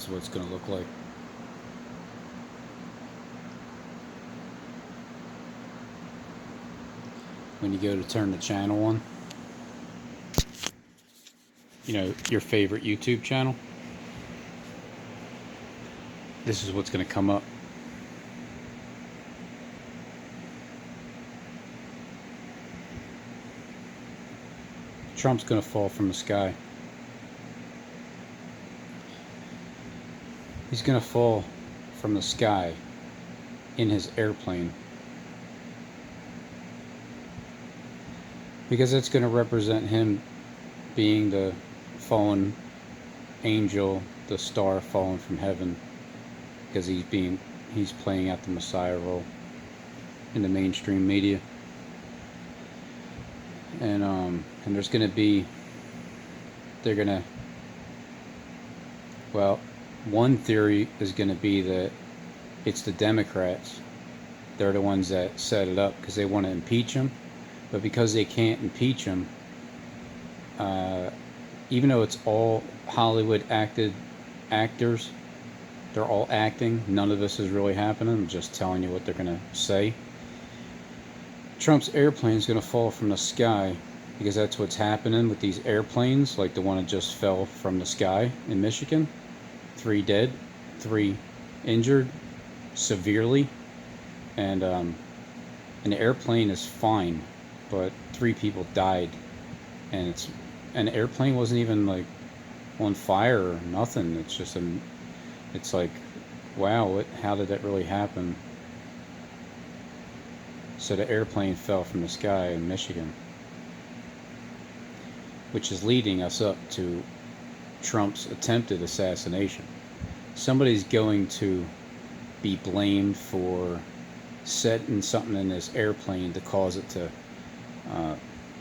This is what it's going to look like. When you go to turn the channel on, you know, your favorite YouTube channel, this is what's going to come up. Trump's going to fall from the sky. He's going to fall from the sky in his airplane, because that's going to represent him being the fallen angel, the star fallen from heaven, because he's playing out the Messiah role in the mainstream media. And there's going to be, well, one theory is going to be that it's the Democrats. They're the ones that set it up because they want to impeach him. But because they can't impeach him, even though it's all Hollywood actors, they're all acting. None of this is really happening. I'm just telling you what they're going to say. Trump's airplane is going to fall from the sky, because that's what's happening with these airplanes, like the one that just fell from the sky in Michigan. 3 dead, 3 injured severely, and the airplane is fine, but 3 people died, and an airplane wasn't even like on fire or nothing. It's just it's like, wow, how did that really happen? So the airplane fell from the sky in Michigan, which is leading us up to Trump's attempted assassination. Somebody's going to be blamed for setting something in this airplane to cause it to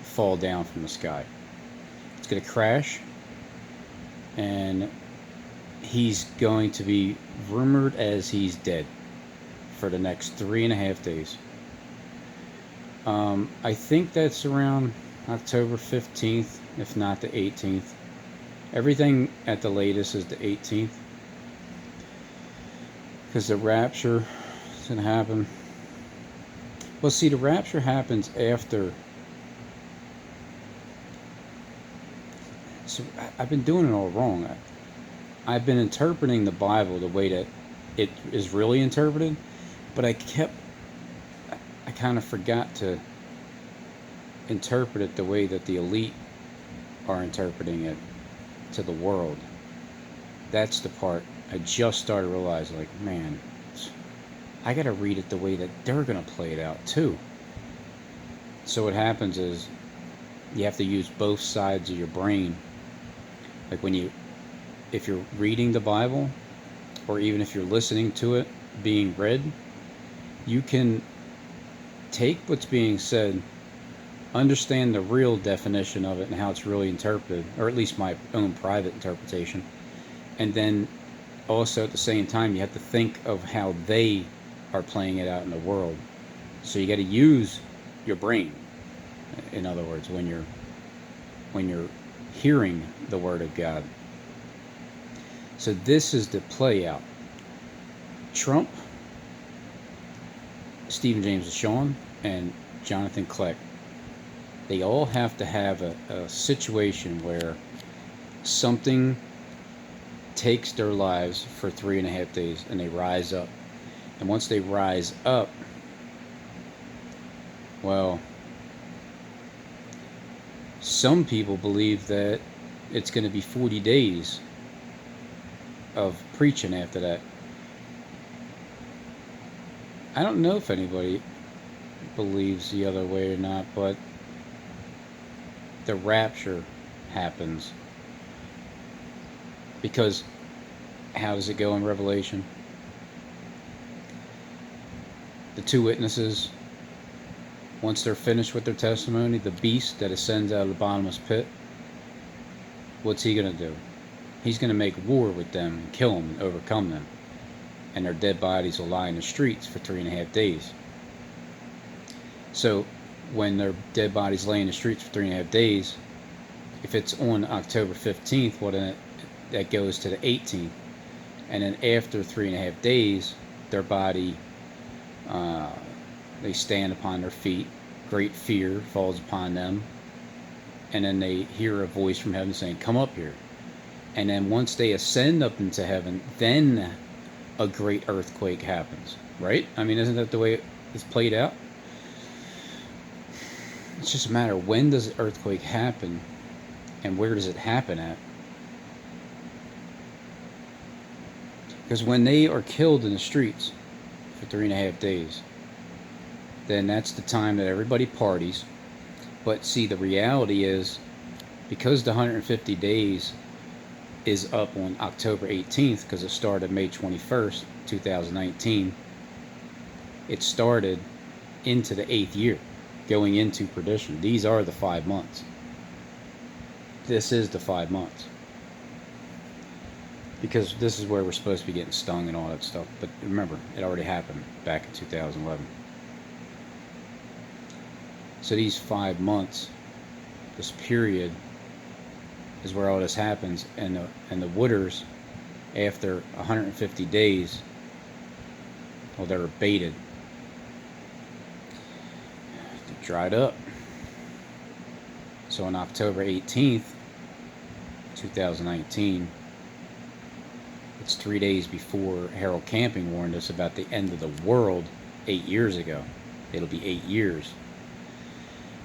fall down from the sky. It's going to crash, and he's going to be rumored as he's dead for the next 3.5 days. I think that's around October 15th, if not the 18th. Everything at the latest is the 18th, because the rapture is going to happen. Well, see, the rapture happens after. So I've been doing it all wrong. I've been interpreting the Bible the way that it is really interpreted, but I kind of forgot to interpret it the way that the elite are interpreting it to the world. That's the part I just started realizing, like, man, I gotta read it the way that they're gonna play it out too. So what happens is you have to use both sides of your brain. Like if you're reading the Bible, or even if you're listening to it being read, you can take what's being said, understand the real definition of it and how it's really interpreted, or at least my own private interpretation, and then also at the same time you have to think of how they are playing it out in the world. So you got to use your brain, in other words, when you're hearing the Word of God. So this is the play out. Trump, Steven James Dishon, and Jonathan Kleck, they all have to have a situation where something takes their lives for 3.5 days, and they rise up. And once they rise up, well, some people believe that it's going to be 40 days of preaching after that. I don't know if anybody believes the other way or not, but the rapture happens. Because how does it go in Revelation? The 2 witnesses, once they're finished with their testimony, the beast that ascends out of the bottomless pit, what's he going to do? He's going to make war with them and kill them and overcome them. And their dead bodies will lie in the streets for 3.5 days. So when their dead bodies lay in the streets for 3.5 days, if it's on October 15th, well, then that goes to the 18th. And then after 3.5 days, their body, they stand upon their feet. Great fear falls upon them. And then they hear a voice from heaven saying, come up here. And then once they ascend up into heaven, then a great earthquake happens, right? I mean, isn't that the way it's played out? It's just a matter of when does the earthquake happen and where does it happen at? Because when they are killed in the streets for 3.5 days, then that's the time that everybody parties. But see, the reality is, because the 150 days is up on October 18th, because it started May 21st, 2019, it started into the 8th year, going into perdition. These are the 5 months. This is the 5 months. Because this is where we're supposed to be getting stung and all that stuff. But remember, it already happened back in 2011. So these 5 months, this period, is where all this happens, and the wooders, after 150 days, well, they're baited. They're dried up. So on October 18th, 2019, it's 3 days before Harold Camping warned us about the end of the world 8 years ago. It'll be 8 years.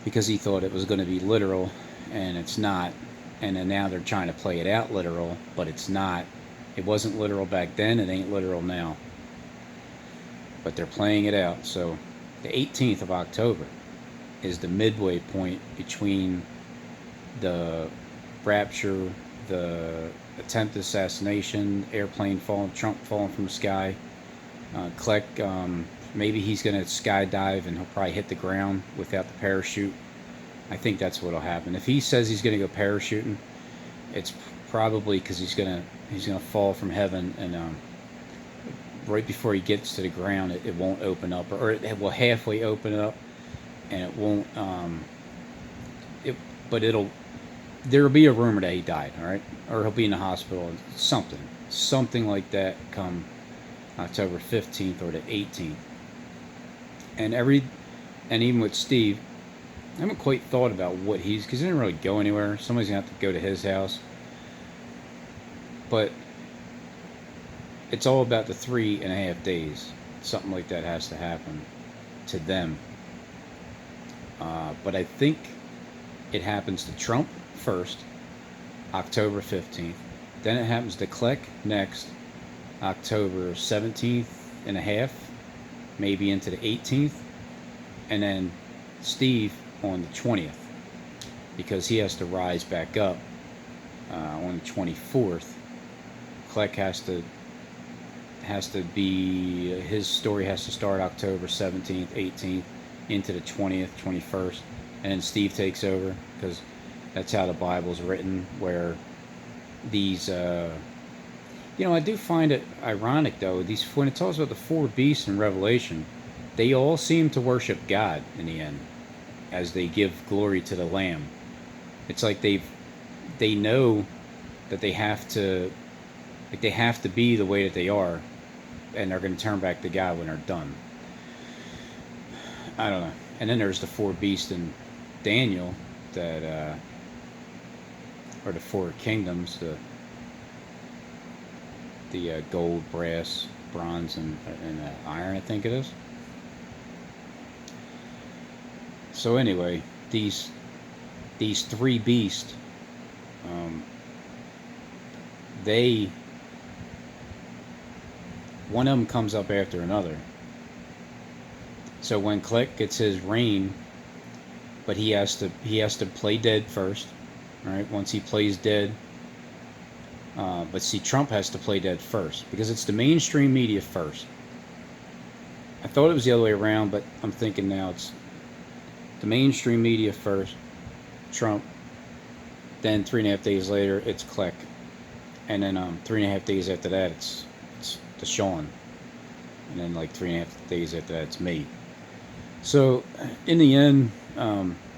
Because he thought it was going to be literal, and it's not. And then now they're trying to play it out literal, but it's not. It wasn't literal back then, it ain't literal now. But they're playing it out. So the 18th of October is the midway point between the Rapture, the attempted assassination, airplane falling, Trump falling from the sky. Kleck, maybe he's going to skydive and he'll probably hit the ground without the parachute. I think that's what'll happen. If he says he's going to go parachuting, it's probably because he's gonna fall from heaven, and right before he gets to the ground, it won't open up, or it will halfway open up, and it won't. But there'll be a rumor that he died, all right, or he'll be in the hospital, something like that, come October 15th or the 18th. And even with Steve, I haven't quite thought about what because he didn't really go anywhere. Somebody's gonna have to go to his house. But it's all about the 3.5 days. Something like that has to happen to them. But I think it happens to Trump first, October 15th. Then it happens to Kleck next, October 17th and a half, maybe into the 18th. And then Steve on the 20th, because he has to rise back up on the 24th. Kleck has to be, his story has to start October 17th, 18th, into the 20th, 21st, and then Steve takes over, because that's how the Bible's written, where these, I do find it ironic, though, when it talks about the 4 beasts in Revelation, they all seem to worship God in the end, as they give glory to the Lamb. It's like they know that they have to be the way that they are, and they're going to turn back to God when they're done. I don't know. And then there's the 4 beasts in Daniel that or the 4 kingdoms, the gold, brass, bronze, and iron, I think it is. So anyway, these 3 beasts, one of them comes up after another. So when Kleck gets his reign, but he has to play dead first, right? Once he plays dead, but see, Trump has to play dead first, because it's the mainstream media first. I thought it was the other way around, but I'm thinking now it's the mainstream media first, Trump, then 3.5 days later it's Kleck, and then 3.5 days after that it's Dishon, and then like 3.5 days after that it's me. So in the end,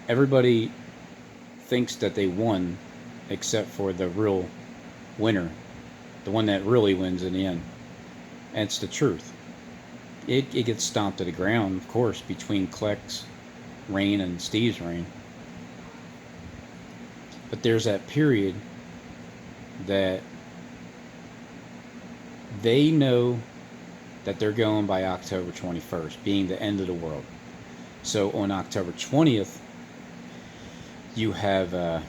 everybody thinks that they won, except for the real winner, the one that really wins in the end. And it's the truth. It gets stomped to the ground, of course, between Kleck's reign and Steve's reign. But there's that period that they know that they're going by October 21st, being the end of the world. So on October 20th, you have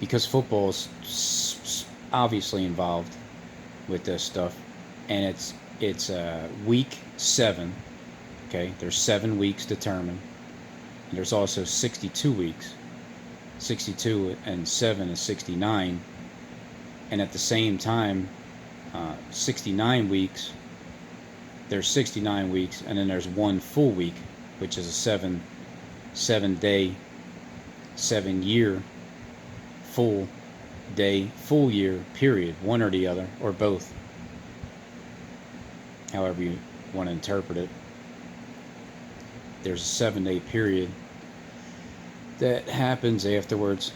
because football is obviously involved with this stuff, and it's week 7. Okay, there's 7 weeks determined. And there's also 62 weeks. 62 and 7 is 69, and at the same time, 69 weeks. There's 69 weeks, and then there's 1 full week, which is a 7-day, 7-year, full day, full year period, one or the other, or both, however you want to interpret it. There's a 7-day period that happens afterwards,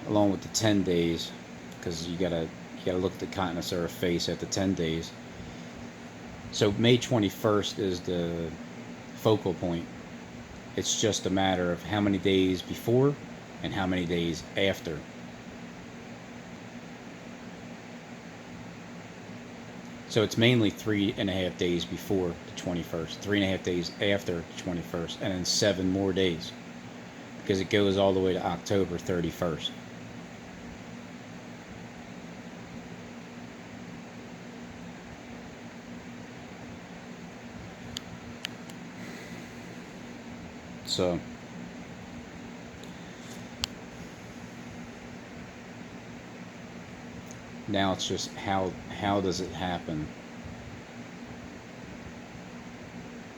along with the 10 days, because you gotta look at the continents of Earth face at the 10 days. So May 21st is the focal point. It's just a matter of how many days before and how many days after. So it's mainly 3.5 days before the 21st, 3.5 days after the 21st, and then 7 more days, because it goes all the way to October 31st. So now it's just how does it happen?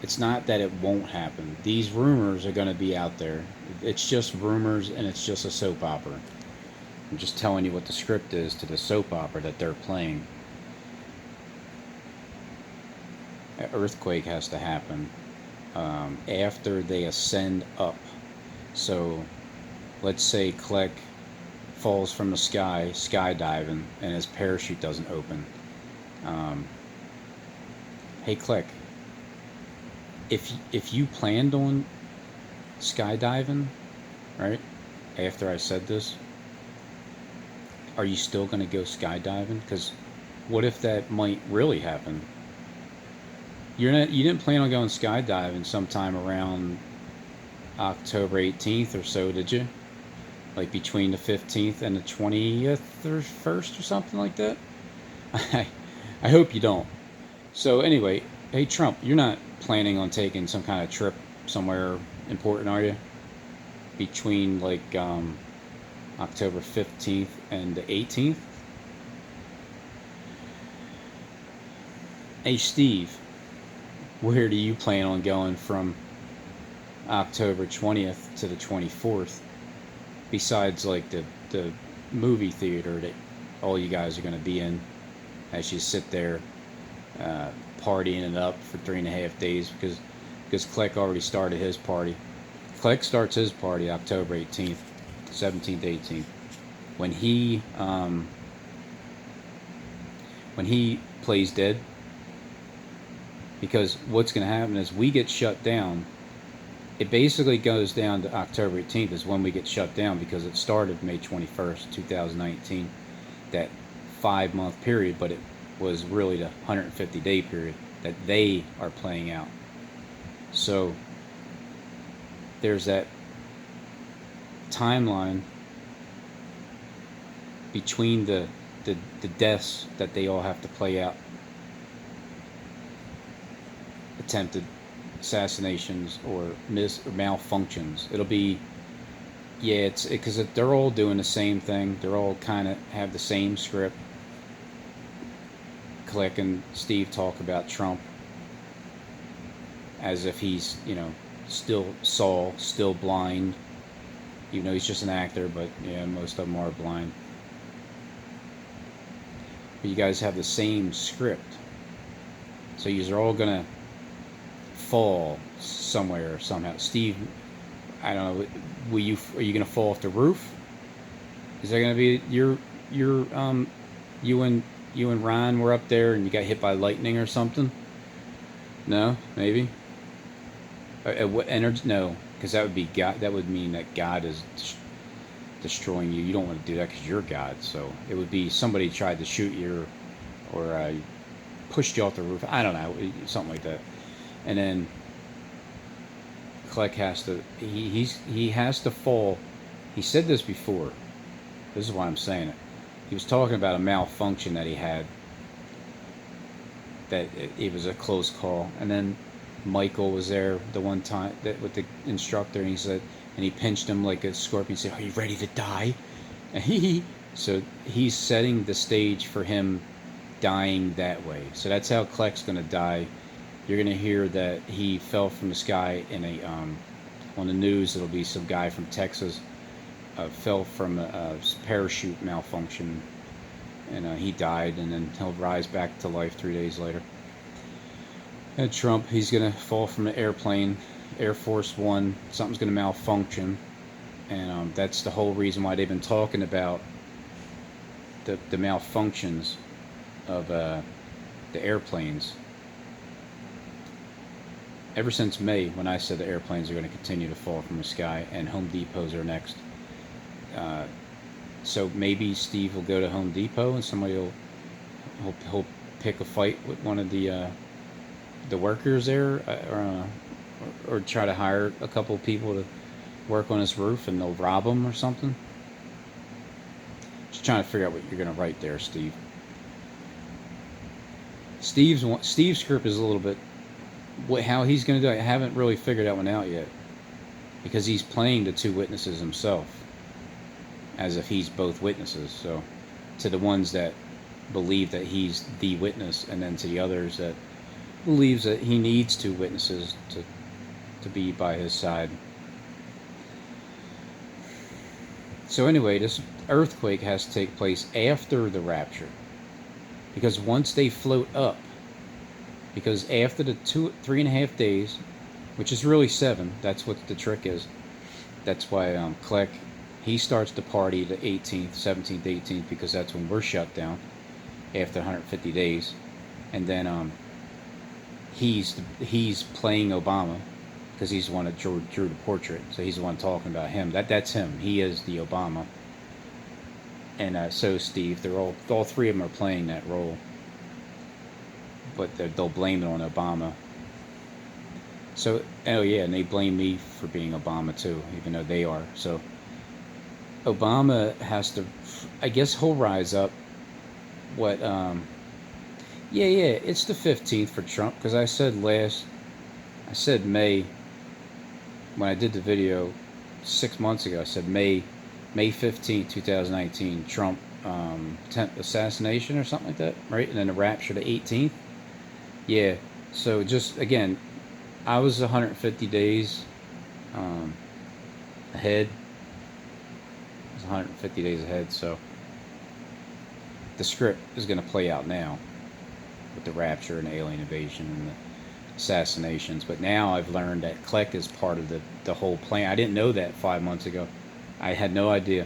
It's not that it won't happen. These rumors are going to be out there. It's just rumors, and it's just a soap opera. I'm just telling you what the script is to the soap opera that they're playing. An earthquake has to happen after they ascend up. So let's say Kleck falls from the sky, skydiving, and his parachute doesn't open. Hey Kleck, if you planned on skydiving, right, after I said this, are you still going to go skydiving? Because what if that might really happen? You didn't plan on going skydiving sometime around October 18th or so, did you? Like between the 15th and the 20th or 1st or something like that? I hope you don't. So anyway, hey Trump, you're not planning on taking some kind of trip somewhere important, are you? Between like October 15th and the 18th? Hey Steve, where do you plan on going from October 20th to the 24th? Besides like the movie theater that all you guys are going to be in as you sit there partying it up for 3.5 days, because Kleck already started his party. Kleck starts his party October 18th, 17th, 18th, when he plays dead. Because what's going to happen is we get shut down. It basically goes down to October 18th is when we get shut down, because it started May 21st, 2019, that 5-month period, but it was really the 150-day period that they are playing out. So there's that timeline between the deaths that they all have to play out. Attempted assassinations or malfunctions. It'll be, yeah, it's because they're all doing the same thing. They're all kind of have the same script. Kleck and Steve talk about Trump as if he's, still blind, even though he's just an actor, but yeah, most of them are blind. But you guys have the same script, so you're all gonna fall somewhere somehow. Steve, I don't know. Are you gonna fall off the roof? Is that gonna be your you and Ryan were up there and you got hit by lightning or something? No, maybe. What energy? No, because that would be God. That would mean that God is destroying you. You don't want to do that because you're God. So it would be somebody tried to shoot you, or pushed you off the roof. I don't know, something like that. And then Kleck has to. He has to fall. He said this before. This is why I'm saying it. He was talking about a malfunction that he had. That it was a close call, and then Michael was there the one time that with the instructor, and he said, and he pinched him like a scorpion. Said, "Are you ready to die?" And so he's setting the stage for him dying that way. So that's how Kleck's gonna die. You're gonna hear that he fell from the sky in a on the news. It'll be some guy from Texas fell from a parachute malfunction, and he died, and then he'll rise back to life 3 days later. And Trump, he's gonna fall from an airplane, Air Force One. Something's gonna malfunction, and that's the whole reason why they've been talking about the malfunctions of the airplanes ever since May, when I said the airplanes are going to continue to fall from the sky, and Home Depots are next. So maybe Steve will go to Home Depot and somebody he'll pick a fight with one of the workers there, or try to hire a couple of people to work on his roof, and they'll rob him or something. Just trying to figure out what you're going to write there, Steve. Steve's script is a little bit how he's going to do it. I haven't really figured that one out yet, because he's playing the two witnesses himself as if he's both witnesses. So to the ones that believe that he's the witness, and then to the others that believes that he needs two witnesses to be by his side. So anyway, this earthquake has to take place after the rapture, because once they float up, because after the 3.5 days, which is really 7, that's what the trick is. That's why Kleck, he starts the party the 18th, 17th, 18th, because that's when we're shut down after 150 days. And then he's playing Obama, because he's the one that drew the portrait. So he's the one talking about him. That's him. He is the Obama. And so Steve, they're all three of them are playing that role, but they'll blame it on Obama. So, oh yeah, and they blame me for being Obama too, even though they are. So Obama has to, I guess he'll rise up. What? Yeah, it's the 15th for Trump, because I said May, when I did the video 6 months ago. I said May 15th, 2019, Trump assassination or something like that, right? And then the rapture the 18th. Yeah, so just again, I was 150 days ahead. I was 150 days ahead, so the script is going to play out now with the rapture and the alien invasion and the assassinations. But now I've learned that Kleck is part of the whole plan. I didn't know that 5 months ago. I had no idea.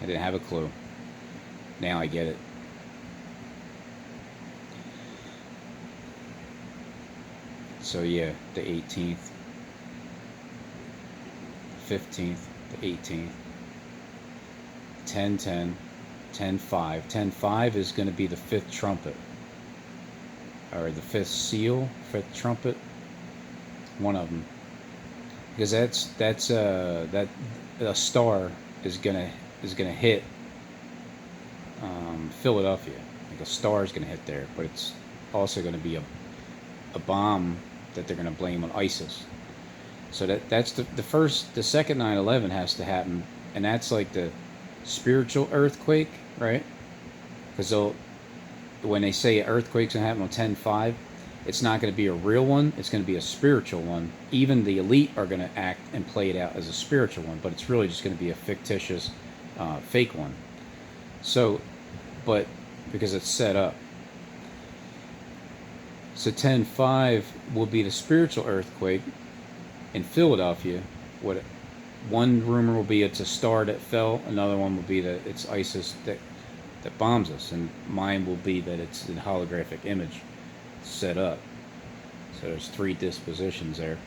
I didn't have a clue. Now I get it. So yeah, the 18th, 15th, the 18th, 10-10, 10-5. 10-5 is going to be the 5th trumpet, or the 5th seal, 5th trumpet, one of them. Because that's that a star is gonna hit Philadelphia. Like a star is gonna hit there, but it's also gonna be a bomb that they're gonna blame on ISIS. So that's the second 9/11 has to happen, and that's like the spiritual earthquake, right? Because when they say an earthquake's gonna happen on 10-5, it's not going to be a real one. It's going to be a spiritual one. Even the elite are going to act and play it out as a spiritual one, but it's really just going to be a fictitious, fake one. So, but because it's set up. So 10-5 will be the spiritual earthquake in Philadelphia. one rumor will be it's a star that fell. Another one will be that it's ISIS that bombs us, and mine will be that it's a holographic image set up. So there's three dispositions there,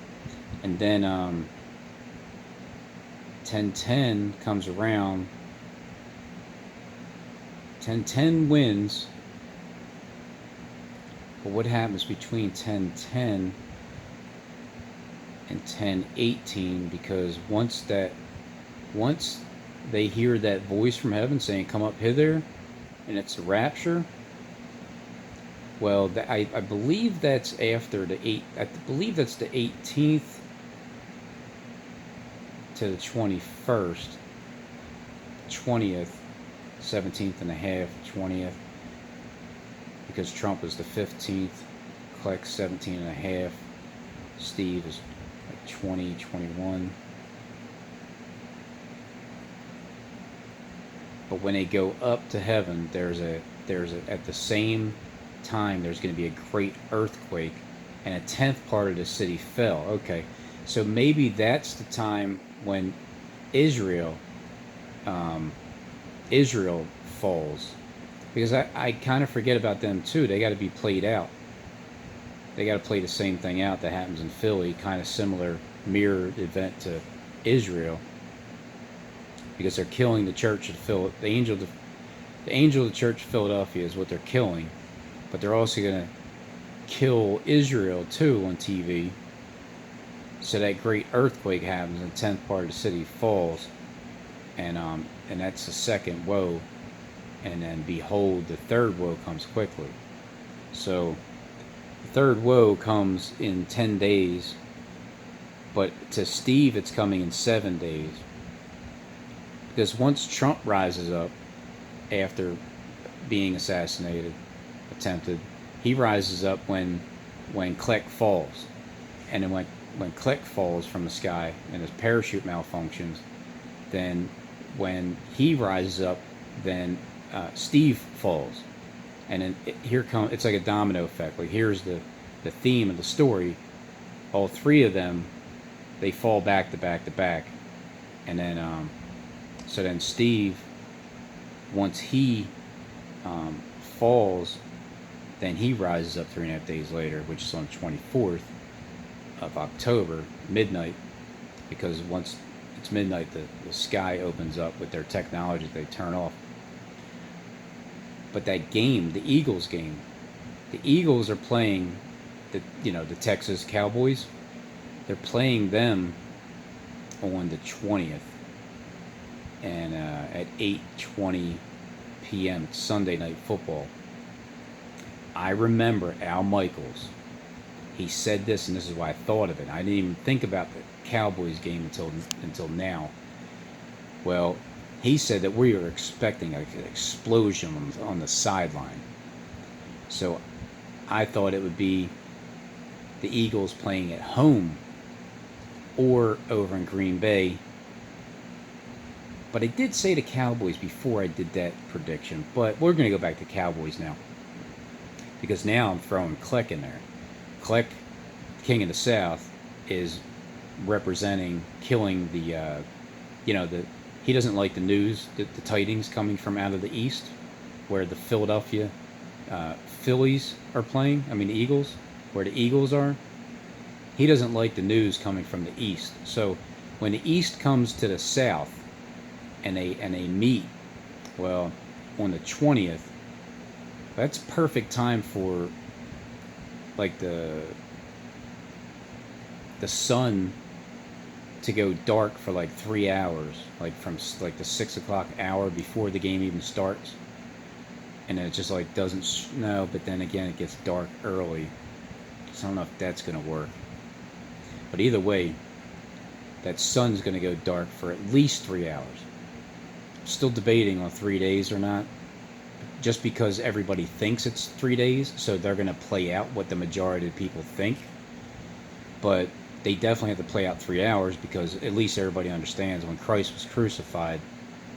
and then 1010 comes around. 1010 wins, but what happens between 1010 and 1018? Because once they hear that voice from heaven saying, "Come up hither," and it's the rapture. Well, I believe that's after the I believe that's the 18th to the 21st, 20th, 17th and a half, 20th, because Trump is the 15th, Kleck 17 and a half, Steve is like 20, 21. But when they go up to heaven, there's a at the same time there's going to be a great earthquake, and a tenth part of the city fell. Okay, so maybe that's the time when Israel falls, because I kind of forget about them too. They got to be played out. They got to play the same thing out that happens in Philly, kind of similar mirrored event to Israel, because they're killing the church of Phil. The angel of the church of Philadelphia is what they're killing, but they're also going to kill Israel too on TV. So that great earthquake happens, and the tenth part of the city falls, and that's the second woe, and then behold, the third woe comes quickly. So the third woe comes in 10 days, but to Steve it's coming in 7 days, because once Trump rises up after being assassinated, attempted, he rises up when Kleck falls, and then when Kleck falls from the sky and his parachute malfunctions, then when he rises up, then Steve falls, and then it's like a domino effect. Like, here's the theme of the story: all three of them, they fall back to back to back, and then so then Steve, once he falls, then he rises up 3.5 days later, which is on the 24th of October, midnight, because once it's midnight, the sky opens up with their technology they turn off. But that game, the Eagles game, the Eagles are playing the Texas Cowboys. They're playing them on the 20th, and at 8:20 p.m. It's Sunday Night Football. I remember Al Michaels. He said this, and this is why I thought of it. I didn't even think about the Cowboys game until now. Well, he said that we were expecting an explosion on the sideline. So I thought it would be the Eagles playing at home or over in Green Bay. But I did say the Cowboys before I did that prediction. But we're going to go back to Cowboys now, because now I'm throwing Kleck in there. Kleck, King of the South, is representing killing the he doesn't like the news, the tidings coming from out of the East, where the Philadelphia Phillies are playing. I mean, the Eagles, where the Eagles are. He doesn't like the news coming from the East. So when the East comes to the South and they meet, well, on the 20th, that's perfect time for like the sun to go dark for like 3 hours, like from like the 6 o'clock hour before the game even starts, and then it just like doesn't snow, but then again it gets dark early. So I don't know if that's gonna work, but either way, that sun's gonna go dark for at least 3 hours. Still debating on 3 days or not, just because everybody thinks it's 3 days, so they're gonna play out what the majority of people think. But they definitely have to play out 3 hours, because at least everybody understands when Christ was crucified,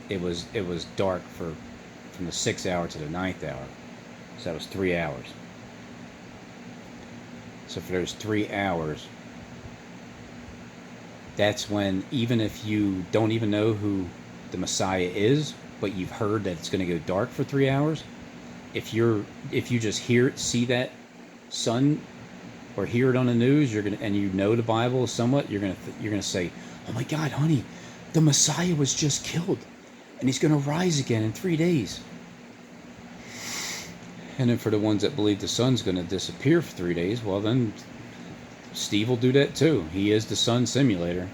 it was dark from the 6th hour to the 9th hour. So that was 3 hours. So for those 3 hours, That's when, even if you don't even know who the Messiah is, but you've heard that it's going to go dark for 3 hours, if you just see that sun or hear it on the news, and you know the Bible somewhat, you're gonna say, "Oh my God, honey, the Messiah was just killed, and he's gonna rise again in 3 days." And then for the ones that believe the sun's gonna disappear for 3 days, well then Steve will do that too. He is the sun simulator,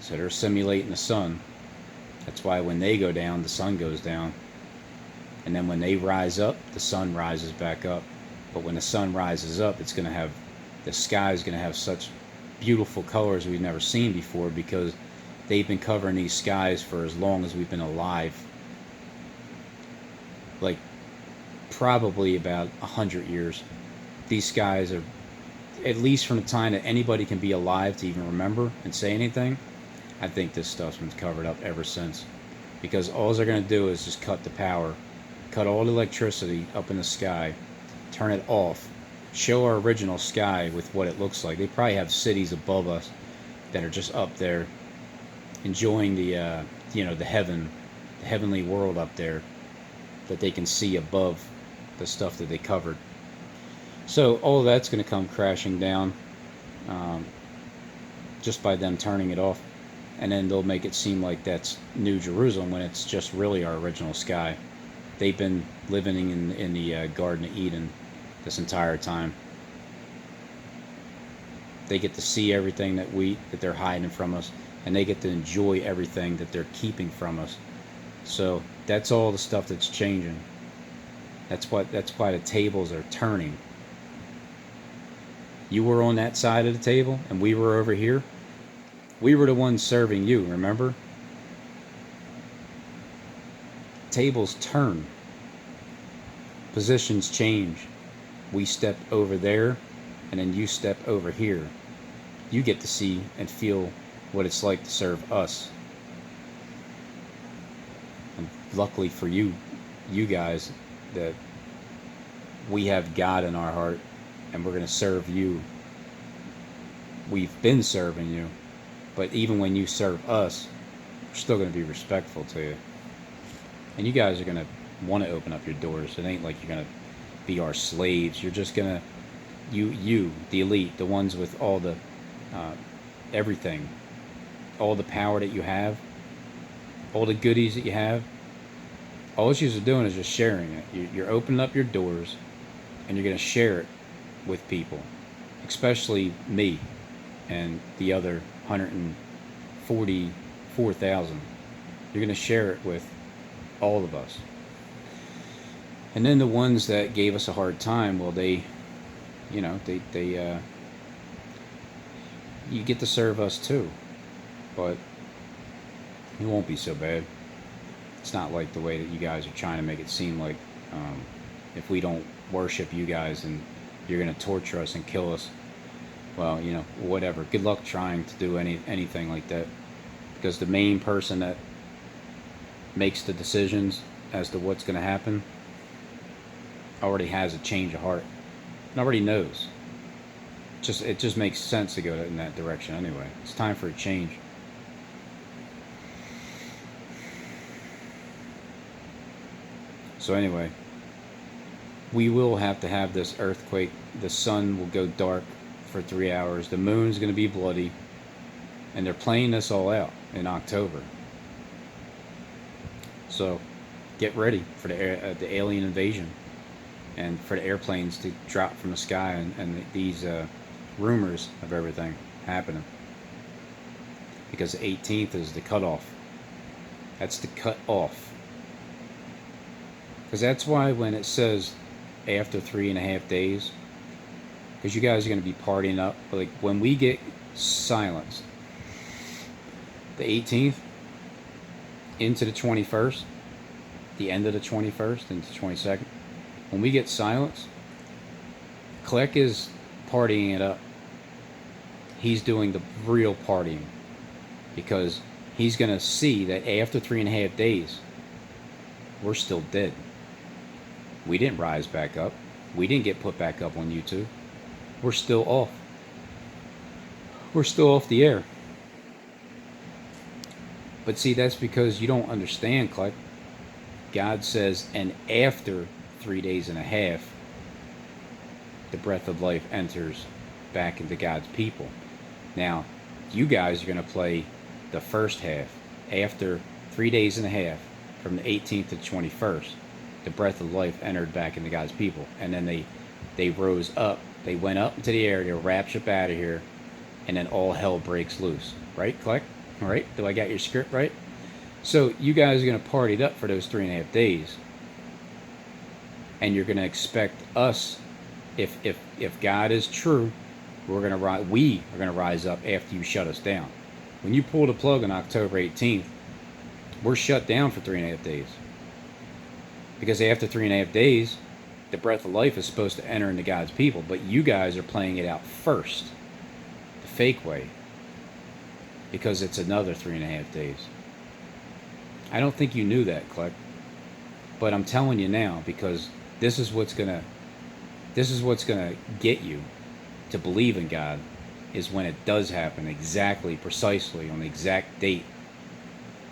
so they're simulating the sun. That's why when they go down, the sun goes down, and then when they rise up, the sun rises back up. But when the sun rises up, the sky is going to have such beautiful colors we've never seen before, because they've been covering these skies for as long as we've been alive. Like, probably about 100 years. These skies are, at least from the time that anybody can be alive to even remember and say anything, I think this stuff's been covered up ever since. Because all they're going to do is just cut the power, cut all the electricity up in the sky, turn it off, show our original sky with what it looks like. They probably have cities above us that are just up there enjoying the heavenly world up there that they can see above the stuff that they covered. So all of that's going to come crashing down just by them turning it off. And then they'll make it seem like that's New Jerusalem when it's just really our original sky. They've been living in the Garden of Eden this entire time. They get to see everything that they're hiding from us, and they get to enjoy everything that they're keeping from us. So that's all the stuff that's changing. That's why the tables are turning. You were on that side of the table, and we were over here. We were the ones serving you, remember? Tables turn. Positions change. We step over there, and then you step over here. You get to see and feel what it's like to serve us. And luckily for you guys, that we have God in our heart, and we're going to serve you. We've been serving you, but even when you serve us, we're still going to be respectful to you. And you guys are going to want to open up your doors. It ain't like you're going to be our slaves. You're just going to, you, the elite, the ones with all the, everything, all the power that you have, all the goodies that you have, all you're doing is just sharing it. You're opening up your doors, and you're going to share it with people, especially me and the other 144,000. You're going to share it with all of us. And then the ones that gave us a hard time, well, you get to serve us too, but it won't be so bad. It's not like the way that you guys are trying to make it seem like if we don't worship you guys and you're going to torture us and kill us. Well, whatever. Good luck trying to do anything like that, because the main person that makes the decisions as to what's going to happen already has a change of heart and already knows. It just makes sense to go in that direction anyway. It's time for a change. So anyway, we will have to have this earthquake. The sun will go dark for 3 hours. The moon's going to be bloody. And they're playing this all out in October. So get ready for the alien invasion, and for the airplanes to drop from the sky, and these rumors of everything happening. Because the 18th is the cutoff. That's the cutoff. Because that's why when it says after 3.5 days, because you guys are going to be partying up, like when we get silenced, the 18th into the 21st, the end of the 21st into the 22nd, when we get silenced, Kleck is partying it up. He's doing the real partying, because he's going to see that after 3.5 days, we're still dead. We didn't rise back up. We didn't get put back up on YouTube. We're still off. We're still off the air. But see, that's because you don't understand, Kleck. God says, and after 3 days and a half, the breath of life enters back into God's people. Now, you guys are going to play the first half. After 3 days and a half, from the 18th to the 21st, the breath of life entered back into God's people. And then they rose up. They went up into the air. They were raptured up out of here. And then all hell breaks loose. Right, Kleck? All right? Do I got your script right? So you guys are going to party it up for those 3.5 days. And you're going to expect us, if God is true, we are going to rise up after you shut us down. When you pull the plug on October 18th, we're shut down for 3.5 days. Because after 3.5 days, the breath of life is supposed to enter into God's people, but you guys are playing it out first, the fake way, because it's another 3.5 days. I don't think you knew that, Kleck, but I'm telling you now, because this is what's gonna get you to believe in God, is when it does happen exactly, precisely on the exact date,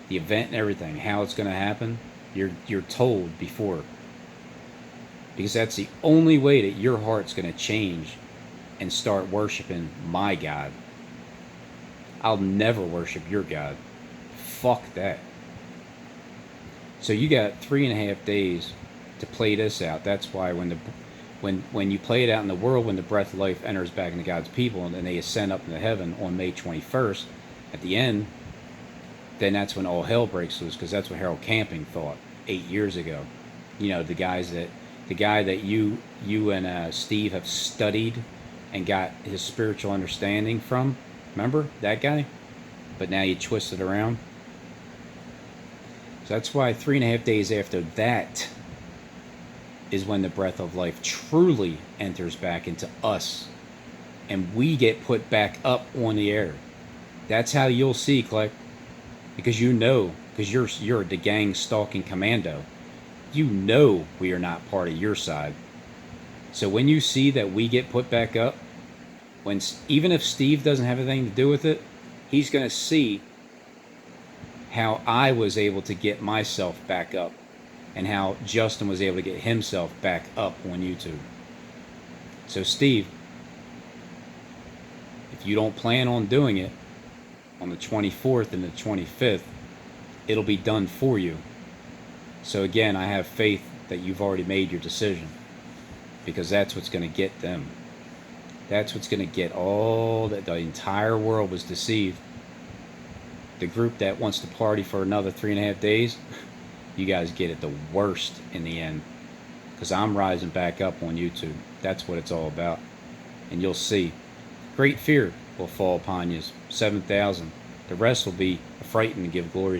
the event and everything, how it's going to happen. You're told before, because that's the only way that your heart's going to change and start worshiping my God. I'll never worship your God. Fuck that. So you got 3.5 days to play this out. That's why when you play it out in the world, when the breath of life enters back into God's people and then they ascend up into heaven on May 21st, at the end, then that's when all hell breaks loose, because that's what Harold Camping thought 8 years ago. You know, the guy that you and Steve have studied and got his spiritual understanding from. Remember that guy? But now you twist it around. So that's why 3.5 days after that is when the breath of life truly enters back into us, and we get put back up on the air. That's how you'll see, Kleck, because you know, because you're the gang stalking commando. You know we are not part of your side. So when you see that we get put back up, even if Steve doesn't have anything to do with it, he's going to see how I was able to get myself back up, and how Justin was able to get himself back up on YouTube. So Steve, if you don't plan on doing it on the 24th and the 25th, it'll be done for you. So again, I have faith that you've already made your decision, because that's what's going to get them. That's what's going to get all that. The entire world was deceived. The group that wants to party for another 3.5 days, you guys get it the worst in the end, because I'm rising back up on YouTube. That's what it's all about. And you'll see. Great fear will fall upon you. 7,000. The rest will be frightened and give glory